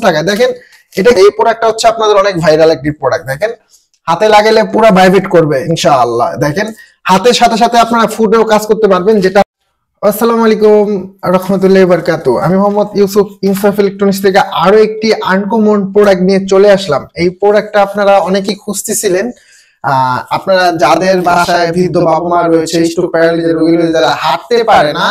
টাকা। দেখেন এটা এই প্রোডাক্টটা হচ্ছে আপনাদের অনেক ভাইরাল একটি প্রোডাক্ট। দেখেন হাতে লাগালে পুরো ভাইব্রেট করবে ইনশাআল্লাহ। দেখেন হাতের সাথে সাথে আপনারা ফুডেও কাজ করতে পারবেন যেটা। আসসালামু আলাইকুম রাহমাতুল্লাহি ওয়া বারাকাতুহু। আমি মোহাম্মদ ইউসুফ ইনসাফ ইলেকট্রনিক্স থেকে আরো একটি আনকমন প্রোডাক্ট নিয়ে চলে আসলাম। এই প্রোডাক্টটা আপনারা অনেকেই খুঁজতেছিলেন। আপনারা যাদের বাসায় বৃদ্ধ বাবা মা রয়েছে, স্ট্রোক প্যারালাইসিস রোগী রয়েছে, যারা হাঁটতে পারে না,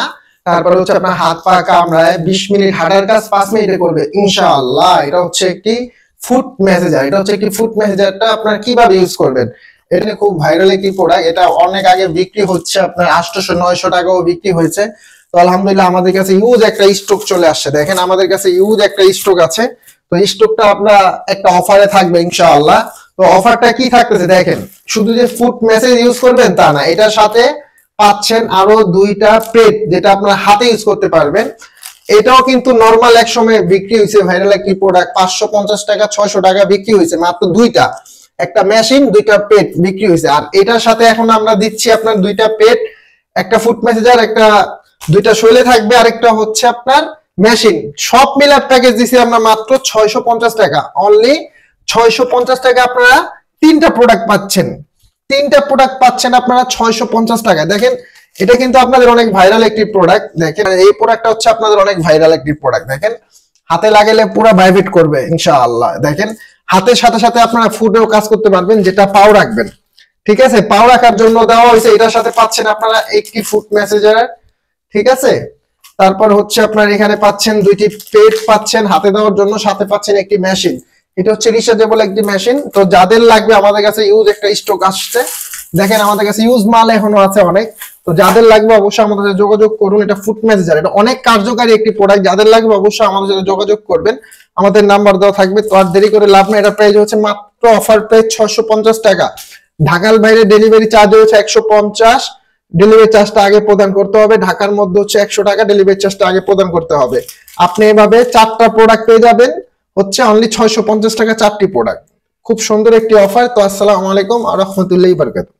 তারপর হচ্ছে আপনার হাত পা কামড়ায় 20 মিনিট হাঁটার কাজ 5 মিনিটে করবে ইনশাআল্লাহ। এটা হচ্ছে একটি ফুড মেসেজার। এটা হচ্ছে একটি ফুড মেসেজারটা আপনারা কিভাবে ইউজ করবেন, এটা খুব ভাইরাল একটি প্রোডাক্ট। এটা অনেক আগে বিক্রি হচ্ছে আপনার 800-900 টাকাও বিক্রি হয়েছে। তো আলহামদুলিল্লাহ আমাদের কাছে ইউজ একটা স্টক চলে আসছে। দেখেন আমাদের কাছে ইউজ একটা স্টক আছে। তো স্টকটা আপনার একটা অফারে থাকবে ইনশাআল্লাহ। তো অফারটা কি থাকতেছে দেখেন, শুধু যে ফুড মেসেজ ইউজ করবেন তা না, এটার সাথে পাচ্ছেন আরো 2টা পেট যেটা আপনার হাতে ইউজ করতে পারবেন। এটাও কিন্তু নরমাল এক সময় বিক্রি হয়েছে, ভাইরাল একটি প্রোডাক্ট 550 টাকা 600 টাকা বিক্রি হয়েছে, মাত্র 2টা, একটা মেশিন 2টা পেট বিক্রি হয়েছে। আর এটার সাথে এখন আমরা দিচ্ছি আপনার 2টা পেট, একটা ফুড মেসেজার, একটা 2টা শৈলে থাকবে, আর একটা হচ্ছে আপনার মেশিন। সব মিলে প্যাকেজ দিছি আমরা মাত্র 650 টাকা। অনলি 650 টাকা আপনারা 3টা প্রোডাক্ট পাচ্ছেন। 3টা প্রোডাক্ট পাচ্ছেন আপনারা 650 টাকা। দেখেন এটা কিন্তু আপনাদের অনেক ভাইরাল একটি প্রোডাক্ট। দেখেন এই প্রোডাক্টটা হচ্ছে আপনাদের অনেক ভাইরাল একটি প্রোডাক্ট। দেখেন হাতে লাগালে পুরো ভাইব্রেট করবে ইনশাআল্লাহ। দেখেন হাতের সাথে সাথে আপনারা ফুডেও কাজ করতে পারবেন যেটা পাও রাখবেন। ঠিক আছে, পাও রাখার জন্য দেওয়া হয়েছে। এটার সাথে পাচ্ছেন আপনারা একটি ফুড মেসেজার, ঠিক আছে। তারপর হচ্ছে আপনার এখানে পাচ্ছেন 2টি পেট পাচ্ছেন হাতে দেওয়ার জন্য, সাথে পাচ্ছেন একটি মেশিন। এটা হচ্ছে রিচার্জেবল একটি মেশিন। তো যাদের লাগবে আমাদের কাছে ইউজ একটা স্টক আসছে। দেখেন আমাদের কাছে ইউজ মাল এখনো আছে অনেক। তো যাদের লাগবে অবশ্যই আমাদের সাথে যোগাযোগ করুন। এটা ফুড মেসেজার, এটা অনেক কার্যকারী একটি প্রোডাক্ট। যাদের লাগবে অবশ্যই আমাদের সাথে যোগাযোগ করবেন, আমাদের নাম্বার দেওয়া থাকবে। তো আর দেরি করে লাভ নেই। এটা প্রাইস হচ্ছে মাত্র অফার প্রাইস 650 টাকা। ঢাকার বাইরে ডেলিভারি চার্জ হচ্ছে 150। ডেলিভারি চার্জটা আগে প্রদান করতে হবে। ঢাকার মধ্যে হচ্ছে 100 টাকা, ডেলিভারি চার্জটা আগে প্রদান করতে হবে। আপনি এভাবে 4টা প্রোডাক্ট পেয়ে যাবেন হচ্ছে অনলি 650 টাকা 4টি প্রোডাক্ট। খুব সুন্দর একটি অফার। তো আসসালামু আলাইকুম ওয়া রাহমাতুল্লাহি ওয়া বারাকাতুহু।